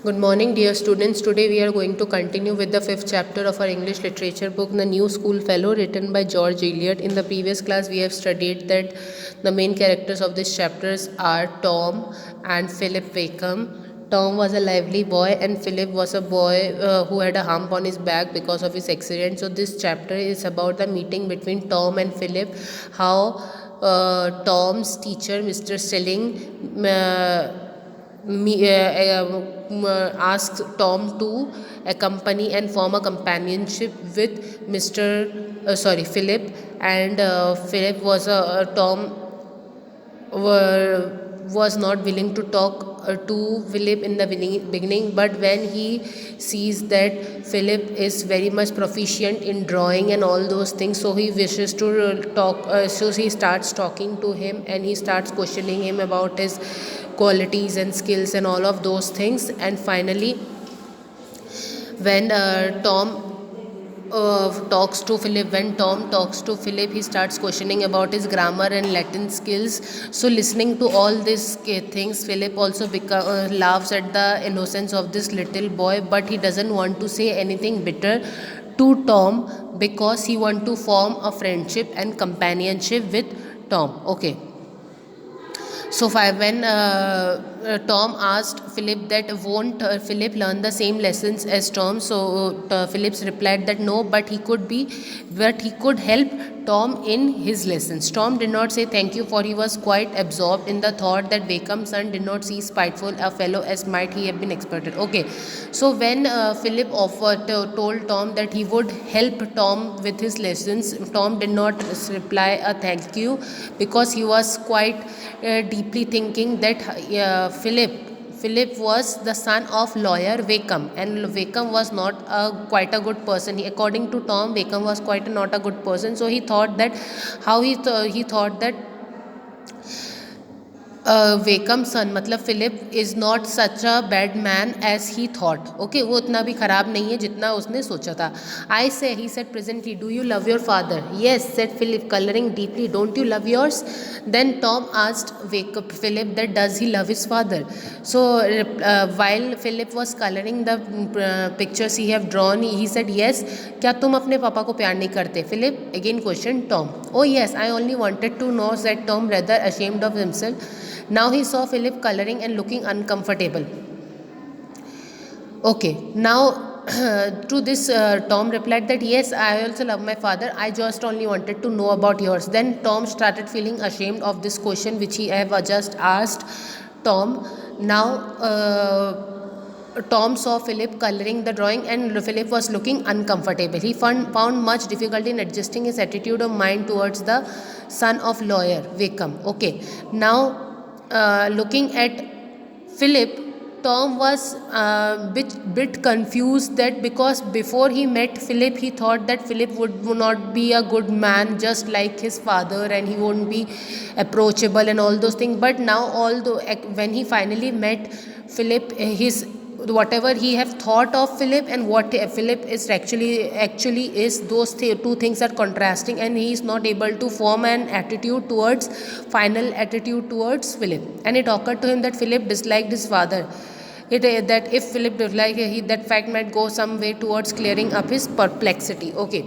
Good morning, dear students. Today we are going to continue with the fifth chapter of our English literature book, The New School Fellow, written by George Eliot. In the previous class, we have studied that the main characters of this chapters are Tom and Philip Wakeham. Tom was a lively boy, and Philip was a boy who had a hump on his back because of his accident. So, this chapter is about the meeting between Tom and Philip, how Tom's teacher, Mr. Stelling, asked Tom to accompany and form a companionship with Philip, and Philip Tom was not willing to talk to Philip in the beginning, but when he sees that Philip is very much proficient in drawing and all those things, so he wishes to talk. So he starts talking to him and he starts questioning him about his qualities and skills and all of those things. And finally, when Tom talks to Philip, he starts questioning about his grammar and Latin skills. So listening to all these things, Philip also laughs at the innocence of this little boy, but he doesn't want to say anything bitter to Tom because he wants to form a friendship and companionship with Tom. Okay. So when Tom asked Philip that won't Philip learn the same lessons as Tom, so Philip's replied that no, but he could help Tom in his lessons. Tom did not say thank you, for he was quite absorbed in the thought that Wakeham's son did not see spiteful a fellow as might he have been expected. Okay, so when Philip told Tom that he would help Tom with his lessons, Tom did not reply a thank you because he was quite deeply thinking that Philip was the son of lawyer Wakeham, and Wakeham was not quite a good person. According to Tom, Wakeham was not a good person. So he thought that he thought that Wakeham's son मतलब Philip is not such a bad man as he thought. Okay, वो उतना भी खराब नहीं है जितना उसने सोचा था. He said presently, do you love your father? Yes, said Philip, coloring deeply. Don't you love yours? Then Tom asked Philip that does he love his father? So while Philip was coloring the pictures he have drawn, he said yes. क्या तुम अपने पापा को प्यार नहीं करते? Philip again questioned Tom. Oh yes, I only wanted to know, said Tom, rather ashamed of himself. Now he saw Philip coloring and looking uncomfortable. Okay, now to this Tom replied that yes, I also love my father. I just only wanted to know about yours. Then Tom started feeling ashamed of this question which he have just asked Tom. Now Tom saw Philip coloring the drawing and Philip was looking uncomfortable. He found much difficulty in adjusting his attitude of mind towards the son of lawyer Wakeham. Okay, now looking at Philip, Tom was bit confused that because before he met Philip, he thought that Philip would not be a good man just like his father and he won't be approachable and all those things. But now, although when he finally met Philip, whatever he have thought of Philip and what Philip is actually is, those two things are contrasting, and he is not able to form an final attitude towards Philip. And it occurred to him that Philip disliked his father. That if Philip disliked, that fact might go some way towards clearing up his perplexity. Okay.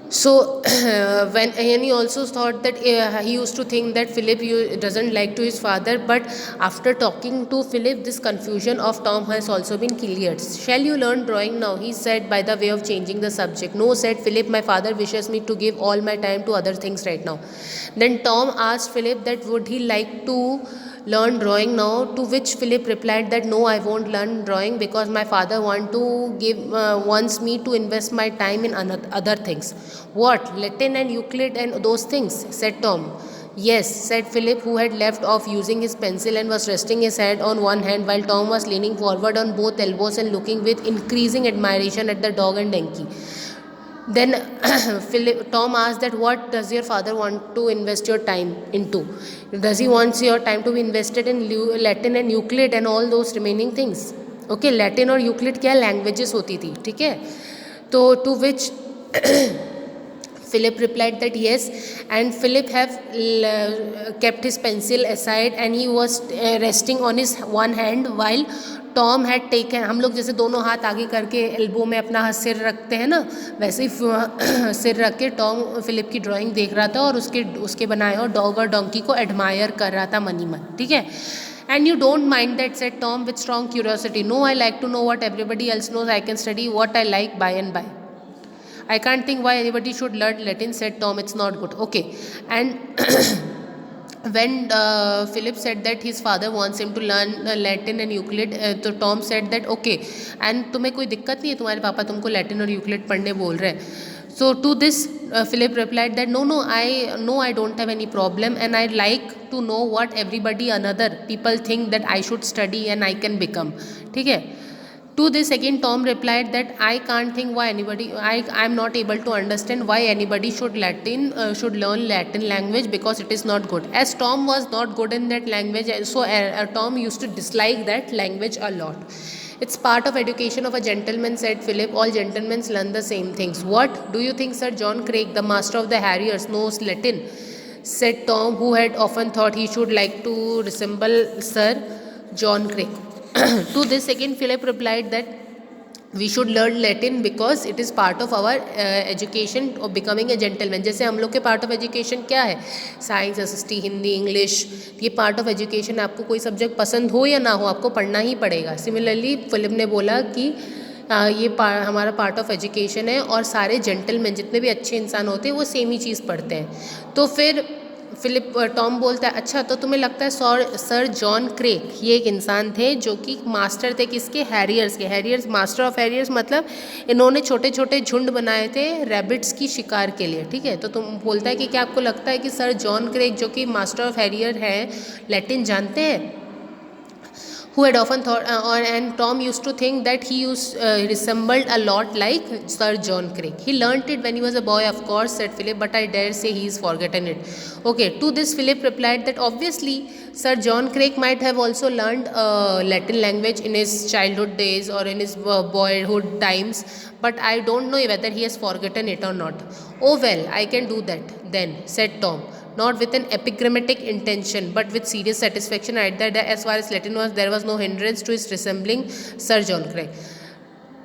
So and he also thought that he used to think that Philip doesn't like to his father, but after talking to Philip, this confusion of Tom has also been cleared. Shall you learn drawing now? He said by the way of changing the subject. No, said Philip, my father wishes me to give all my time to other things right now. Then Tom asked Philip that would he like to learn drawing now, to which Philip replied that no, I won't learn drawing because my father wants me to invest my time in other things. What? Latin and Euclid and those things, said Tom. Yes, said Philip, who had left off using his pencil and was resting his head on one hand while Tom was leaning forward on both elbows and looking with increasing admiration at the dog and donkey. Then Tom asked that what does your father want to invest your time into? Does he want your time to be invested in Latin and Euclid and all those remaining things? Okay, Latin और Euclid क्या languages होती थी, ठीक है? तो to which Philip replied that yes, and Philip have kept his pencil aside and he was resting on his one hand while Tom had taken, हम लोग जैसे दोनों हाथ आगे करके एल्बो में अपना सिर रखते हैं ना, वैसे ही सिर रख के टॉम फिलिप की ड्राइंग देख रहा था और उसके बनाए हुए डॉग और डोंकी को एडमायर कर रहा था मनी मन, ठीक है. And you don't mind that, said Tom with strong curiosity. No, I like to know what everybody else knows. I can study what I like by and by. I can't think why anybody should learn Latin, said Tom. It's not good. Okay. And when Philip said that his father wants him to learn Latin and Euclid, तो Tom said that okay. And तुम्हें कोई दिक्कत नहीं है, तुम्हारे पापा तुमको Latin और Euclid पढ़ने बोल रहे हैं. So to this, Philip replied that no, I don't have any problem, and I like to know what everybody another people think that I should study and I can become. ठीक है. To this again Tom replied that I can't think why anybody, I'm not able to understand why anybody should learn Latin language because it is not good. As Tom was not good in that language, so Tom used to dislike that language a lot. It's part of education of a gentleman, said Philip. All gentlemen learn the same things. What do you think Sir John Craig, the master of the Harriers, knows Latin? Said Tom, who had often thought he should like to resemble Sir John Craig. To this again Philip replied that we should learn Latin because it is part of our education of becoming a gentleman. जैसे हम लोग के part of education क्या है, science, SST, Hindi, English, ये part of education. आपको कोई subject पसंद हो या ना हो आपको पढ़ना ही पड़ेगा. सिमिलरली फिलिप ने बोला कि ये हमारा पार्ट ऑफ एजुकेशन है और सारे जेंटलमैन जितने भी अच्छे इंसान होते हैं वो सेम ही चीज़ पढ़ते हैं. तो फिर टॉम बोलता है अच्छा तो तुम्हें लगता है सर जॉन क्रेग ये एक इंसान थे जो कि मास्टर थे किसके, हैरियर्स के. हैरियर्स, मास्टर ऑफ हैरियर्स मतलब इन्होंने छोटे छोटे झुंड बनाए थे रैबिट्स की शिकार के लिए. ठीक है, तो तुम बोलता है कि क्या आपको लगता है कि सर जॉन क्रेग जो कि मास्टर ऑफ हैरियर हैं लैटिन जानते हैं. Who had often thought, and Tom used to think that he resembled a lot like Sir John Craig. He learnt it when he was a boy, of course, said Philip, but I dare say he's forgotten it. Okay, to this Philip replied that obviously Sir John Craig might have also learned Latin language in his childhood days or in his boyhood times, but I don't know whether he has forgotten it or not. Oh well, I can do that then, said Tom. Not with an epigrammatic intention, but with serious satisfaction at that as far as Latin was, there was no hindrance to his resembling Sir John Craig.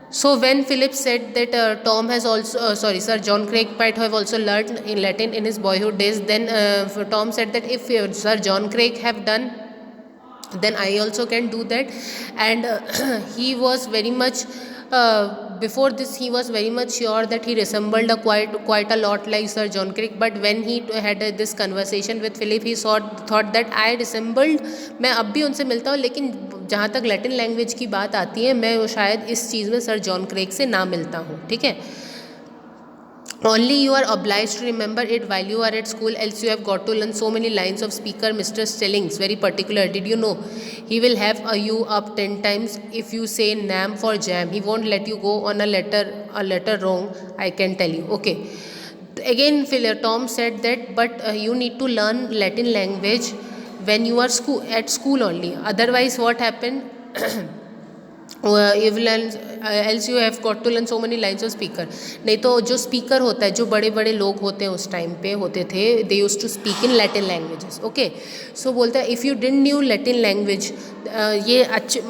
So when Philip said that Tom has also, Sir John Craig might have also learned in Latin in his boyhood days, then Tom said that if Sir John Craig have done, then I also can do that. And he was very much before this he was very much sure that he resembled quite a lot like Sir John Craig, but when he had this conversation with Philip he thought that I resembled, मैं अब भी उनसे मिलता हूँ लेकिन जहाँ तक Latin language की बात आती है मैं शायद इस चीज़ में सर जॉन क्रेग से ना मिलता हूँ. ठीक है. Only you are obliged to remember it while you are at school, else you have got to learn so many lines of speaker. Mr. Stellings very particular. Did you know he will have you up 10 times if you say nam for jam. He won't let you go on a letter wrong, I can tell you. Okay. Again Tom said that but you need to learn Latin language when you are at school only. Otherwise what happened? else you have got to learn so many lines of speaker. नहीं तो जो speaker होता है, जो बड़े बड़े लोग होते हैं उस टाइम पे होते थे, they used to speak in Latin languages. Okay, so बोलता है if you didn't knew Latin language, ये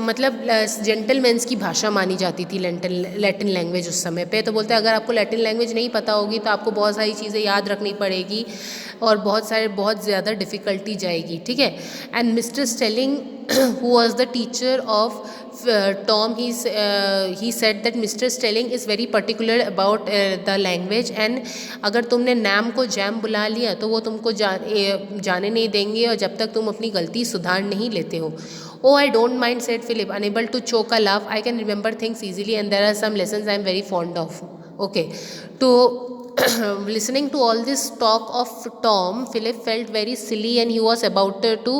मतलब जेंटलमैन्स की भाषा मानी जाती थी लैटिन लैंग्वेज उस समय पे. तो बोलते हैं अगर आपको लैटिन लैंग्वेज नहीं पता होगी तो आपको बहुत सारी चीज़ें याद रखनी पड़ेगी और बहुत ज़्यादा डिफ़िकल्टी जाएगी. ठीक है. And mister Stelling who was the teacher of Tom, he said that Mr. Stelling is very particular about the language, and अगर तुमने नाम को जैम बुला लिया तो वो तुमको जाने नहीं देंगे और जब तक तुम अपनी गलती सुधार नहीं लेते हो. Oh, I don't mind, said Philip, unable to choke a laugh. I can remember things easily and there are some lessons I am very fond of. Okay. Listening to all this talk of Tom, Philip felt very silly and he was about to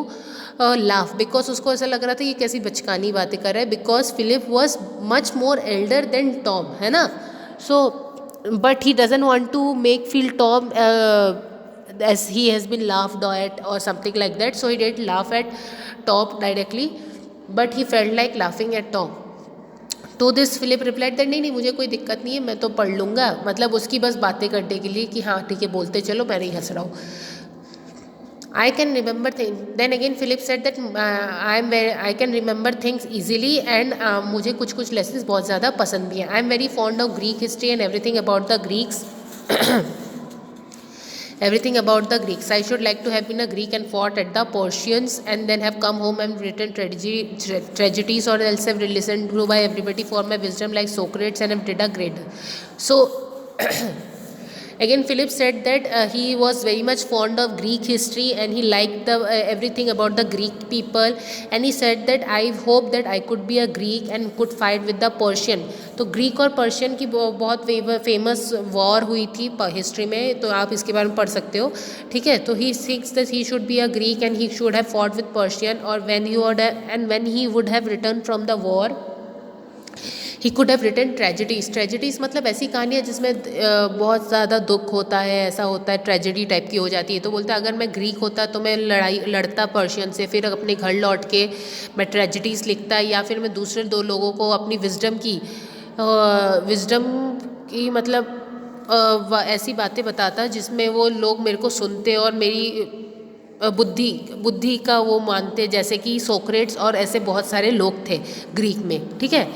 laugh because उसको ऐसा लग रहा था ये कैसी बचकानी बातें कर रहा है, because Philip was much more elder than Tom, है ना. So but he doesn't want to make feel Tom as he has been laughed at or something like that, so he didn't laugh at Tom directly, but he felt like laughing at Tom. तो this Philip replied that नहीं नहीं मुझे कोई दिक्कत नहीं है, मैं तो पढ़ लूँगा, मतलब उसकी बस बातें करने के लिए कि हाँ ठीक है बोलते चलो, मैं नहीं हंस रहा हूँ. I can remember things. Then again, Philip said that I can remember things easily and मुझे कुछ कुछ lessons बहुत ज़्यादा पसंद भी हैं. I am very fond of Greek history and everything about the Greeks. Everything about the Greeks. I should like to have been a Greek and fought at the Persians and then have come home and written tragedies or else have listened to by everybody for my wisdom like Socrates and have did a great. So again, Philip said that he was very much fond of Greek history and he liked the everything about the Greek people. And he said that I hope that I could be a Greek and could fight with the Persian. तो Greek और Persian की बहुत famous war हुई थी history में, तो आप इसके बारे में पढ़ सकते हो. ठीक है, तो he thinks that he should be a Greek and he should have fought with Persian, और when he would have return from the war he could have written tragedies. Tragedies मतलब ऐसी कहानियाँ जिसमें बहुत ज़्यादा दुख होता है, ऐसा होता है, ट्रेजिडी टाइप की हो जाती है. तो बोलता है अगर मैं ग्रीक होता तो मैं लड़ता पर्शियन से, फिर अपने घर लौट के मैं ट्रेजिडीज़ लिखता, या फिर मैं दूसरे दो लोगों को अपनी विजडम की मतलब ऐसी बातें बताता जिसमें वो लोग मेरे को सुनते और मेरी बुद्धि का वो मानते, जैसे कि सोक्रेट्स और ऐसे बहुत सारे लोग थे ग्रीक में. ठीक है.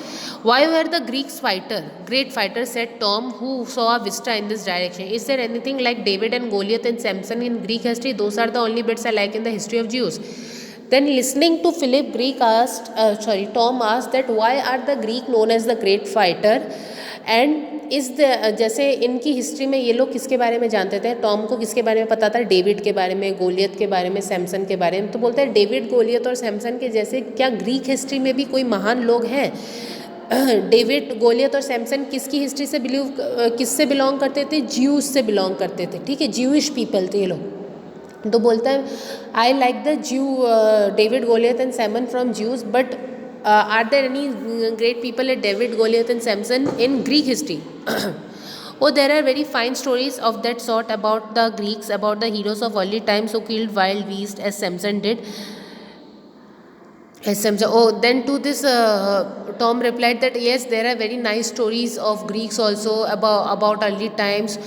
Why were the Greeks fighter great fighter said Tom who saw a vista in this direction. Is there anything like David and Goliath and Samson in Greek history? Those are the only bits I like in the history of Jews. Then listening to Philip, Tom asked that why are the Greek known as the great fighter and is the जैसे इनकी history में ये लोग किसके बारे में जानते थे? टॉम को किसके बारे में पता था? डेविड के बारे में, गोलियत के बारे में, सैमसन के बारे में. तो बोलते हैं डेविड, गोलियत और सैमसन के जैसे क्या ग्रीक हिस्ट्री में भी कोई महान लोग हैं? डेविड, गोलियत और सैमसन किसकी हिस्ट्री से किससे बिलोंग करते थे? ज्यूज से बिलोंग करते थे. ठीक है, ज्यूइश पीपल थे ये लोग. तो बोलता है I like the David, Goliath and Samson from Jews, but are there any great people at David, Goliath and Samson in Greek history? Oh, there are very fine stories of that sort about the Greeks, about the heroes of early times who killed wild beasts as Samson did. Then to this, Tom replied that yes, there are very nice stories of Greeks also about early times.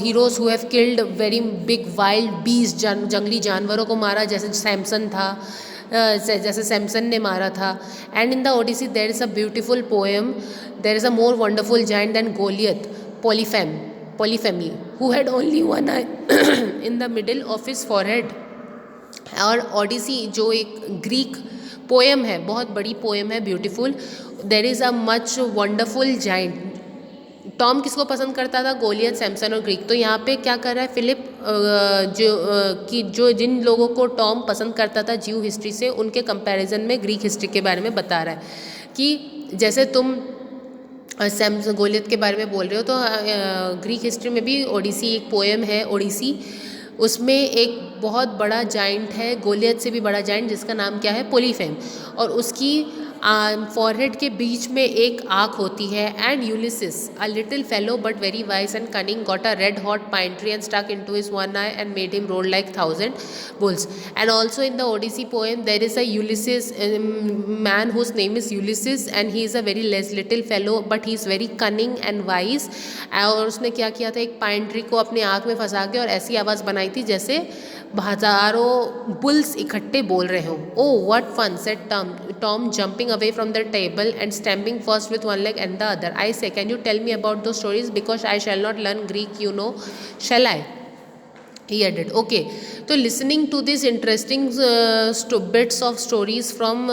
Heroes who have killed very big wild beasts, जंगली जानवरों को मारा, जैसे सैमसन था, जैसे सैमसन ने मारा था. And in the Odyssey there is a beautiful poem, there is a more wonderful giant than Goliath, Polyphemy, who had only one eye in the middle of his forehead. और ओडिसी जो एक ग्रीक पोएम है, बहुत बड़ी poem है, beautiful. There is a much wonderful giant. Tom किसको पसंद करता था? गोलियत, सैमसन और ग्रीक. तो यहाँ पे क्या कर रहा है फिलिप, जो जिन लोगों को टॉम पसंद करता था ज्यू हिस्ट्री से, उनके कंपैरिजन में ग्रीक हिस्ट्री के बारे में बता रहा है कि जैसे तुम सैमसन, गोलियत के बारे में बोल रहे हो, तो ग्रीक हिस्ट्री में भी ओडिसी एक पोएम है, ओडिसी. उसमें एक बहुत बड़ा जाइंट है, गोलियत से भी बड़ा जाइंट, जिसका नाम क्या है? पोलीफेम. और उसकी फॉरहेड के बीच में एक आँख होती है. And Ulysses, a little fellow but very wise and cunning, got a red hot pine tree and stuck into his one eye and made him roll like 1000 bulls. And also in the Odyssey poem there is a Ulysses, man whose name is Ulysses, and he is a very little fellow but he is very cunning and wise. और उसने क्या किया था? एक pine tree को अपने आँख में फंसा के और ऐसी आवाज़ बनाई थी जैसे हजारों बुल्स इकट्ठे बोल रहे हो. Oh, what fun, said Tom jumping away from the table and stamping first with one leg and the other. I say, can you tell me about those stories, because I shall not learn Greek, you know, shall I? He added. Okay, so listening to these interesting bits of stories from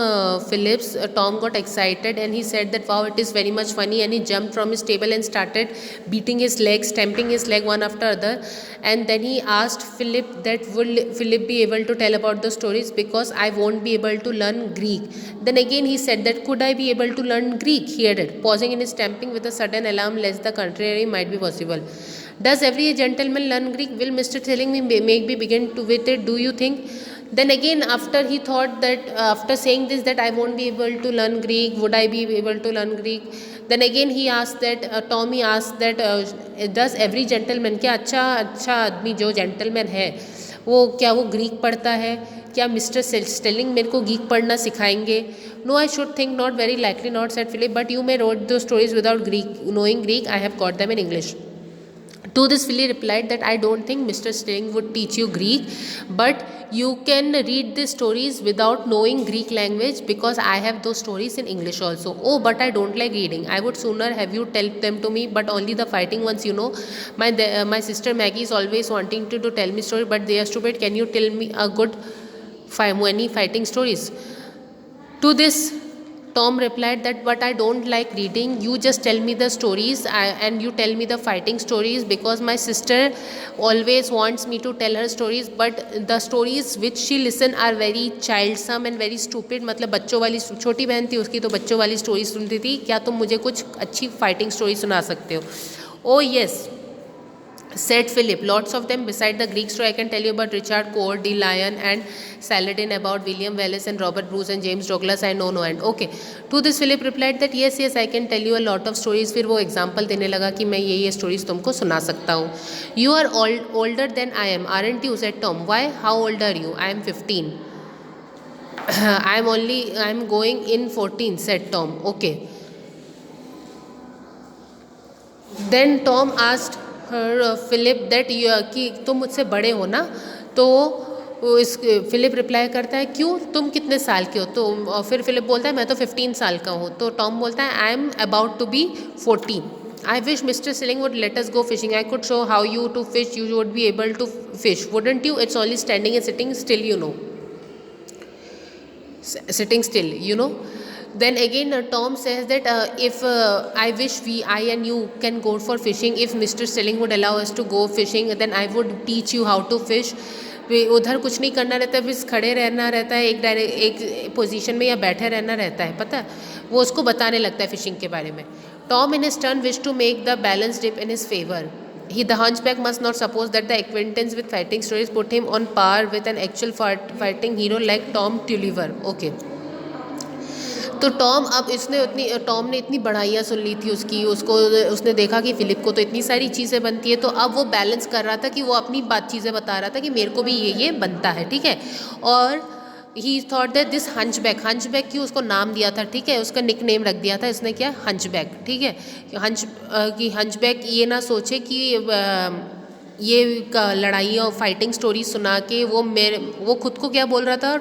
Phillips, Tom got excited and he said that wow, it is very much funny, and he jumped from his table and started beating his leg, stamping his leg one after other. And then he asked Philip that will Philip be able to tell about the stories, because I won't be able to learn Greek. Then again he said that could I be able to learn Greek, he added, pausing in his stamping with a sudden alarm lest the contrary might be possible. Does every gentleman learn Greek? Will Mr. Telling me make me begin to with it, do you think? Then again, after he thought that, after saying this, that I won't be able to learn Greek, would I be able to learn Greek? Then again he asked that, Tommy asked that, does every gentleman, क्या अच्छा आदमी जो gentleman है वो क्या वो Greek पढ़ता है? क्या मिस्टर स्टेलिंग मेरे को गीक पढ़ना सिखाएंगे? No, I should think not, very likely not, said Philip, but you may wrote two stories without Greek knowing Greek, I have got them in English. To this, Philip replied that I don't think Mr. Sting would teach you Greek, but you can read the stories without knowing Greek language because I have those stories in English also. Oh, but I don't like reading. I would sooner have you tell them to me, but only the fighting ones, you know. My sister Maggie is always wanting to tell me stories, but they are stupid. Can you tell me a good any fighting stories? To this, Tom replied that, but I don't like reading. You just tell me the stories and you tell me the fighting stories because my sister always wants me to tell her stories, but the stories which she listen are very childsome and very stupid. मतलब बच्चों वाली, छोटी बहन थी उसकी तो बच्चों वाली स्टोरी सुनती थी. क्या तुम मुझे कुछ अच्छी फाइटिंग स्टोरी सुना सकते हो? Oh yes, said Philip, lots of them beside the Greek story. I can tell you about Richard Coeur de Lion and Saladin, about William Wallace and Robert Bruce and James Douglas. I know no end. Okay. To this Philip replied that yes, I can tell you a lot of stories. फिर वो example देने लगा कि मैं ये stories तुमको सुना सकता हूँ. You are older than I am, aren't you? said Tom. Why? How old are you? I am 15. I am going in 14, said Tom. Okay. Then Tom asked Philip that कि तुम मुझसे बड़े हो ना? तो इस फिलिप रिप्लाई करता है क्यों, तुम कितने साल के हो? तो फिर फिलिप बोलता है मैं तो 15 साल का हूँ. तो टॉम बोलता है I am about to be 14. I wish mister Stelling would let us go fishing. I could show how you to fish. You would be able to fish, wouldn't you? It's only standing and sitting still, you know. Sitting still, you know. Then again Tom says that if I wish I and you can go for fishing, if Mr. Stilling would allow us to go fishing, then I would teach you how to fish. उधर कुछ नहीं करना रहता है, बस खड़े रहना रहता है एक पोजीशन में या बैठे रहना रहता है, पता है. वो उसको बताने लगता है फिशिंग के बारे में. Tom in his turn wished to make the balance dip in his favor. The hunchback must not suppose that the acquaintance with fighting stories put him on par with an actual fighting hero like Tom Tulliver. Okay. तो Tom ने इतनी बढ़ाइयाँ सुन ली थी उसने देखा कि Philip को तो इतनी सारी चीज़ें बनती है, तो अब वो बैलेंस कर रहा था कि वो अपनी चीज़ें बता रहा था कि मेरे को भी ये बनता है, ठीक है. और ही थॉट दैट दिस हंचबैक की उसको नाम दिया था, ठीक है, उसका निक नेम रख दिया था इसने, क्या, हंचबैक, ठीक है. हंचबैक ये ना सोचे कि ये लड़ाई और फाइटिंग स्टोरी सुना के वो खुद को क्या बोल रहा था,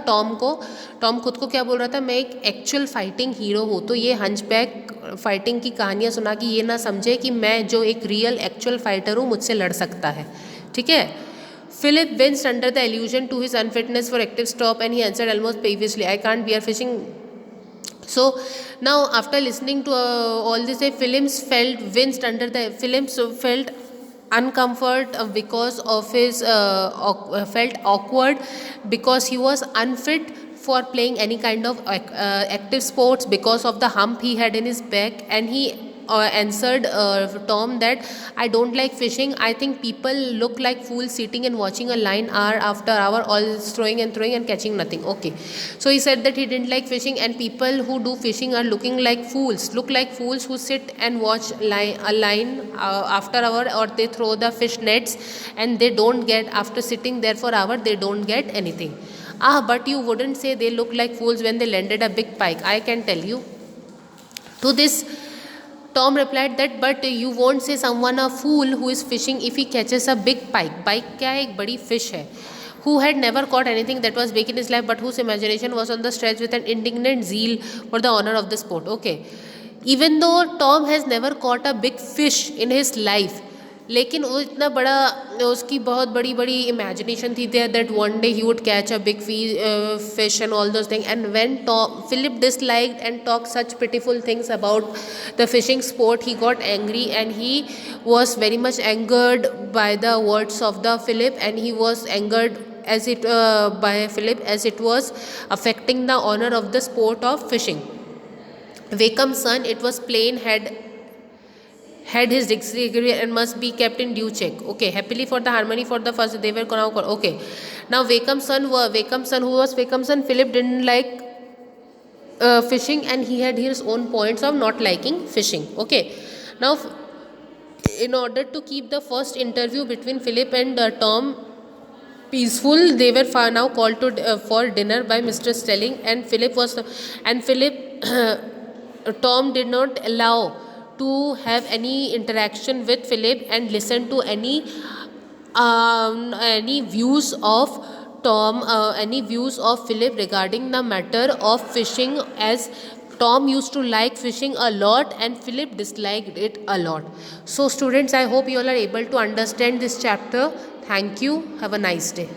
टॉम खुद को क्या बोल रहा था, मैं एक एक्चुअल फाइटिंग हीरो हूँ. तो ये हंचबैक फाइटिंग की कहानियाँ सुना कि ये ना समझे कि मैं जो एक रियल एक्चुअल फाइटर हूँ, मुझसे लड़ सकता है, ठीक है. Philip winced under the allusion to his unfitness for active stop and he answered almost peevishly, I can't bear fishing. So now after listening to all this, Philip felt uncomfort because of his felt awkward because he was unfit for playing any kind of active sports because of the hump he had in his back, and he answered Tom that I don't like fishing. I think people look like fools sitting and watching a line hour after hour, all throwing and catching nothing. Okay, so he said that he didn't like fishing, and people who do fishing are look like fools who sit and watch a line after hour, or they throw the fish nets and they don't get, after sitting there for hour, they don't get anything. But you wouldn't say they look like fools when they landed a big pike, I can tell you. To this, Tom replied that, but you won't say someone a fool who is fishing if he catches a big pike. Pike क्या है, एक बड़ी fish है. Who had never caught anything that was big in his life, but whose imagination was on the stretch with an indignant zeal for the honor of the sport. Okay. Even though Tom has never caught a big fish in his life, लेकिन वो इतना बड़ा, उसकी बहुत बड़ी imagination थी there that one day he would catch a big fish and all those things. And when Philip disliked and talked such pitiful things about the fishing sport, he got angry, and he was very much angered by the words of the Philip, and he was angered by Philip as it was affecting the honor of the sport of fishing. Wakeham's son, it was plain, had his degree and must be kept in due check. Okay, happily for the harmony for the first, they were now. Okay, now Wakeham's son, Philip didn't like fishing, and he had his own points of not liking fishing. Okay, now in order to keep the first interview between Philip and Tom peaceful. They were now called to for dinner by Mr. Stelling, and Philip Tom did not allow to have any interaction with Philip and listen to any views of any views of Philip regarding the matter of fishing, as Tom used to like fishing a lot and Philip disliked it a lot. So students, I hope you all are able to understand this chapter. Thank you. Have a nice day.